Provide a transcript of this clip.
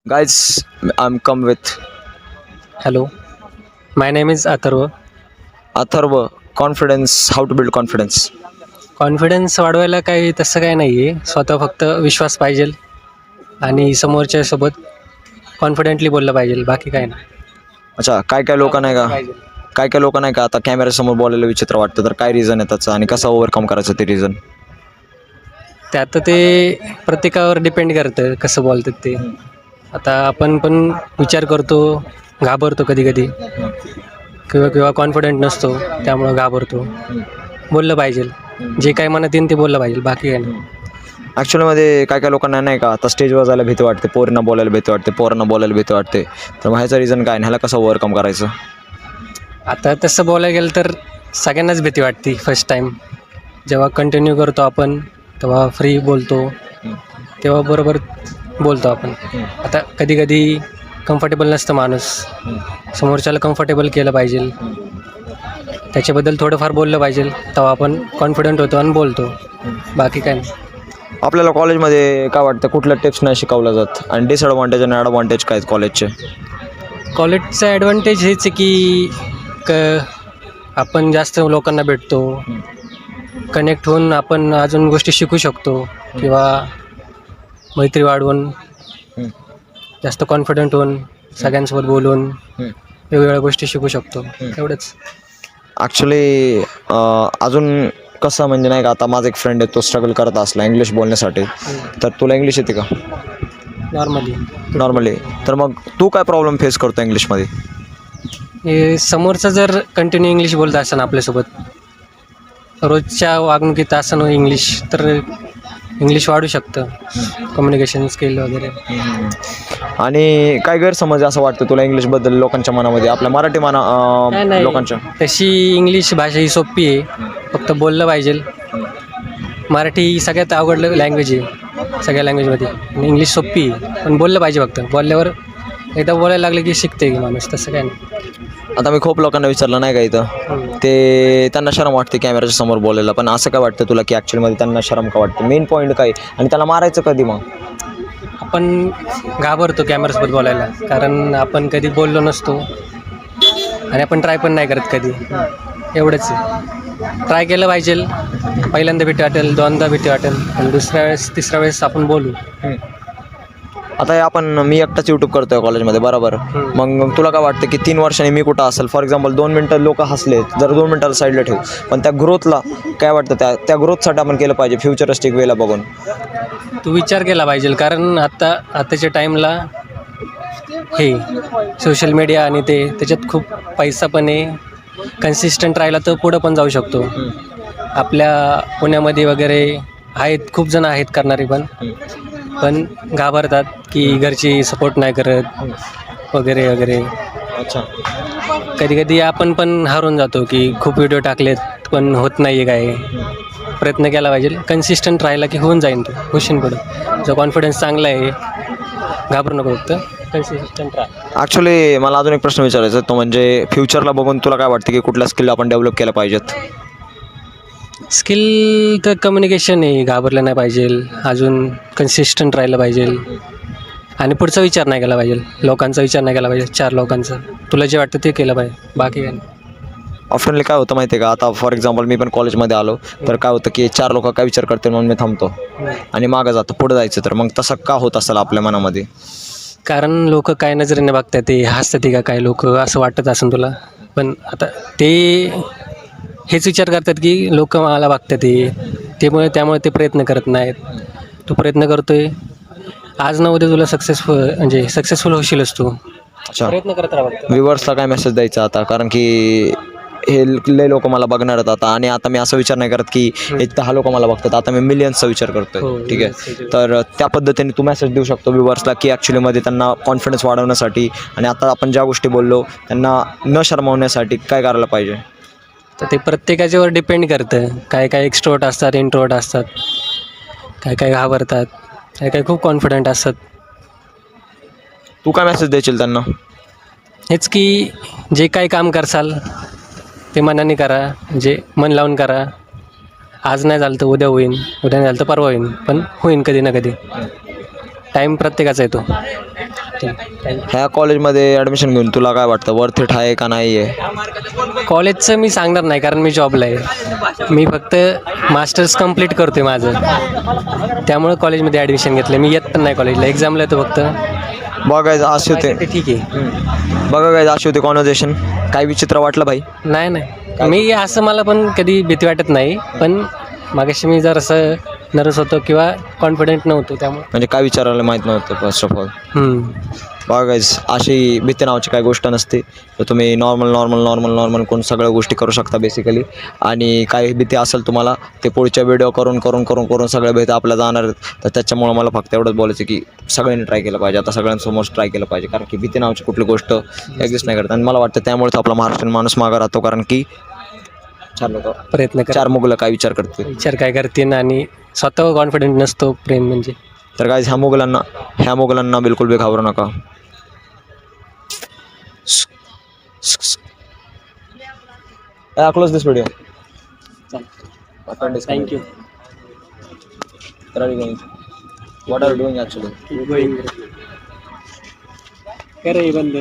Guys, I'm come with Hello, my name is Atharva. Atharva. Confidence. How to build confidence. Confidence वाढवायला काही तसं काही नाही आहे. स्वतः फक्त विश्वास पाहिजे आणि समोरच्यासोबत कॉन्फिडेंटली बोललं पाहिजे. बाकी काही नाही. अच्छा, काय काय लोक नाही का काय काय लोक नाही का आता कॅमेऱ्यासमोर बोलायला विचित्र वाटतं, तर काय रिझन आहे त्याचं आणि कसं ओव्हरकम करायचं ते रिझन. ते आता ते प्रत्येकावर डिपेंड करतं कसं बोलतात ते. आता आपण पण विचार करतो, घाबरतो कधी कधी किंवा किंवा कॉन्फिडंट नसतो, त्यामुळं घाबरतो. बोललं पाहिजे, जे काय मनात येईल ते बोललं पाहिजे. बाकी काही नाही. ॲक्च्युअलीमध्ये काय काय लोकांना नाही का आता स्टेजवर जायला भीती वाटते, पोरींना बोलायला भीती वाटते, पोरांना बोलायला भीती वाटते. तर मग ह्याचं रिझन काय आणि ह्याला कसं ओव्हरकम करायचं. आता तसं बोलायला गेलं तर सगळ्यांनाच भीती वाटते फर्स्ट टाईम. जेव्हा कंटिन्यू करतो आपण तेव्हा फ्री बोलतो, तेव्हा बरोबर बोलतो आपण. आता कधी कधी कम्फर्टेबल नसतं माणूस, समोरच्याला कम्फर्टेबल केलं पाहिजे, त्याच्याबद्दल थोडंफार बोललं पाहिजे, तेव्हा आपण कॉन्फिडंट होतो आणि बोलतो. बाकी काय नाही. आपल्याला कॉलेजमध्ये काय वाटतं कुठल्या टिप्स नाही शिकवल्या जात आणि डिसएडव्हान्टेज आणि ॲडव्हान्टेज काय आहेत कॉलेजचे. कॉलेजचा ॲडव्हान्टेज हेच आहे की आपण जास्त लोकांना भेटतो, कनेक्ट होऊन आपण अजून गोष्टी शिकू शकतो किंवा मैत्री वाढवून जास्त कॉन्फिडंट होऊन सगळ्यांसोबत बोलून वेगवेगळ्या गोष्टी शिकू शकतो. एवढंच. ॲक्च्युली अजून कसं म्हणजे नाही का आता माझा एक फ्रेंड आहे, तो स्ट्रगल करत असला इंग्लिश बोलण्यासाठी, तर तुला इंग्लिश येते का नॉर्मली नॉर्मली. तर मग तू काय प्रॉब्लेम फेस करतो इंग्लिशमध्ये. हे समोरचं जर कंटिन्यू इंग्लिश बोलत असेल आपल्यासोबत रोजच्या वागणुकीत असं इंग्लिश, तर इंग्लिश वाढू शकतं, कम्युनिकेशन स्किल वगैरे. आणि काय गैरसमज असं वाटतं तुला इंग्लिशबद्दल लोकांच्या मनामध्ये, आपल्या मराठी नाही लोकांच्या. तशी इंग्लिश भाषा ही सोपी आहे, फक्त बोललं पाहिजे. मराठी ही सगळ्यात अवघड लँग्वेज आहे सगळ्या लँग्वेजमध्ये, आणि इंग्लिश सोपी आहे पण बोललं पाहिजे. फक्त बोलल्यावर एकदा बोलायला लागलं की शिकते की माणूस, तसं काय नाही. आता मी खूप लोकांना विचारलं नाही का इथं, ते त्यांना शरम वाटते कॅमेऱ्याच्या समोर बोलायला, पण असं काय वाटतं तुला की ॲक्च्युअलीमध्ये त्यांना शरम का वाटतं, मेन पॉईंट काय आणि त्याला मारायचं कधी मग. आपण घाबरतो कॅमेऱ्यासोबत बोलायला, कारण आपण कधी बोललो नसतो आणि आपण ट्राय पण नाही करत कधी. एवढंच आहे. ट्राय केलं पाहिजे. पहिल्यांदा भीती वाटेल, दोनदा भीती वाटेल, आणि दुसऱ्या वेळेस तिसऱ्या वेळेस आपण बोलू. आता हे मी एकटाच यूट्यूब करतो आहे कॉलेजमध्ये, बरोबर. मग तुला काय वाटतं की 3 वर्षांनी मी कुठं असेल, फॉर एक्झाम्पल 2 मिनटं लोक हसले, जर 2 मिनटाला साईडला ठेवू, पण त्या ग्रोथला काय वाटतं, त्या ग्रोथसाठी आपण केलं पाहिजे फ्युचरिस्टिक वेला बघून. तू विचार केला पाहिजे, कारण आताच्या टाईमला हे सोशल मीडिया आणि त्याच्यात खूप पैसा पण आहे. कन्सिस्टंट राहिला तर पुढं पण जाऊ शकतो. आपल्या पुण्यामध्ये वगैरे आहेत, खूप जण आहेत करणारे, पण घाबरतात की घरची सपोर्ट नाही करत वगैरे वगैरे. अच्छा. कधी कधी आपण पण हारून जातो की खूप व्हिडिओ टाकलेत पण होत नाही आहे काय. प्रयत्न केला पाहिजे, कन्सिस्टंट राहिला की होऊन जाईन, तो होशील पुढं. जो कॉन्फिडन्स चांगला आहे, घाबरू नको, फक्त कन्सिस्टंट राहा. ॲक्च्युली मला अजून एक प्रश्न विचारायचा आहे, तो म्हणजे फ्युचरला बघून तुला काय वाटतं की कुठल्या स्किल आपण डेव्हलप केल्या पाहिजेत. स्किल तर कम्युनिकेशन आहे, घाबरलं नाही पाहिजे, अजून कन्सिस्टंट राहिलं पाहिजे, आणि पुढचा विचार नाही केला पाहिजे, लोकांचा विचार नाही केला पाहिजे. 4 लोकांचा, तुला जे वाटतं ते केलं पाहिजे. बाकी काय नाही. ऑफनली काय होतं माहिती आहे का, आता फॉर एक्झाम्पल मी पण कॉलेजमध्ये आलो, तर काय होतं की 4 लोक काय विचार करते म्हणून मी थांबतो आणि मागं जातो, पुढं जायचं. तर मग तसं का होत असेल आपल्या मनामध्ये. कारण लोक काय नजरेने बघतात, ते हसतात का काय लोक, असं वाटत असेल तुला. पण आता ते हेच विचार करतात की लोक मला बघतात, त्यामुळे ते प्रयत्न करत नाहीत. तू प्रयत्न करतोय, आज ना उद्या तुला सक्सेसफुल होशीलच तू. अच्छा. प्रयत्न करत राहा. व्ह्युअर्सला काय मेसेज द्यायचा आता, कारण की हे लय लोक मला बघणार आहेत आता, आणि आता मी असा विचार नाही करत की 10 लोक मला बघतात, आता मी मिलियन्सचा विचार करतोय. ठीक आहे, तर त्या पद्धतीने तू मेसेज देऊ शकतो व्ह्युअर्सला की ॲक्च्युलीमध्ये त्यांना कॉन्फिडन्स वाढवण्यासाठी आणि आता आपण ज्या गोष्टी बोललो त्यांना न शरमवण्यासाठी काय करायला पाहिजे. तर ते प्रत्येकाच्यावर डिपेंड करतं. काय काय एक्स्ट्रोवर्ट असतात, इंट्रोवर्ट असतात, काय काय घाबरतात, काय काय खूप कॉन्फिडंट असतात. तू काय मेसेज द्यायशील त्यांना. हेच की जे काही काम करसाल ते मनाने करा, म्हणजे मन लावून करा. आज नाही झालं तर उद्या होईन, उद्या नाही झालं तर परवा होईन, पण होईन कधी ना कधी. टाईम प्रत्येकाचा येतो. ह्या कॉलेजमध्ये ॲडमिशन घेऊन तुला काय वाटतं, वर्थ इट आहे का नाही आहे? कॉलेजचं मी सांगणार नाही कारण मी जॉबला आहे. मी फक्त मास्टर्स कंप्लीट करतो आहे माझं, त्यामुळे कॉलेजमध्ये ॲडमिशन घेतलं. मी येत पण नाही कॉलेजला, एक्झामला येतो फक्त. बघायचं असे होते. ते ठीक आहे. बघा काय असे होते कॉन्व्हर्सेशन. काय विचित्र वाटलं भाई? नाही मी असं मला पण कधी भीती वाटत नाही, पण मागाशी मी जर असं नर्वस होतो किंवा कॉन्फिडंट नव्हतो त्यामुळे. म्हणजे काय विचारायला माहीत नव्हतं फर्स्ट ऑफ ऑल. बघायच अशी भीती नावाची काही गोष्ट नसते. तर तुम्ही नॉर्मल कोण सगळ्या गोष्टी करू शकता बेसिकली. आणि काही भीती असेल तुम्हाला ते पुढच्या व्हिडिओ करून सगळ्या भीती आपल्या जाणार आहेत. तर त्याच्यामुळं मला फक्त एवढंच बोलायचं की सगळ्यांनी ट्राय केलं पाहिजे. आता सगळ्यांसमोर ट्राय केलं पाहिजे, कारण की भीती नावाची कुठली गोष्ट एक्झिस्ट नाही करत. आणि मला वाटतं त्यामुळेच आपला महाराष्ट्रीयन माणूस मागं राहतो, कारण की प्रयत्न कर. चार मुगलं काय विचार करते, विचार काय करतील आणि स्वतःवर कॉन्फिडंट नसतो प्रेम म्हणजे. तर काय ह्या मुघलांना बिलकुल बी घाबरू नका. Close this video. Thank you. What are you doing actually? करे बंद.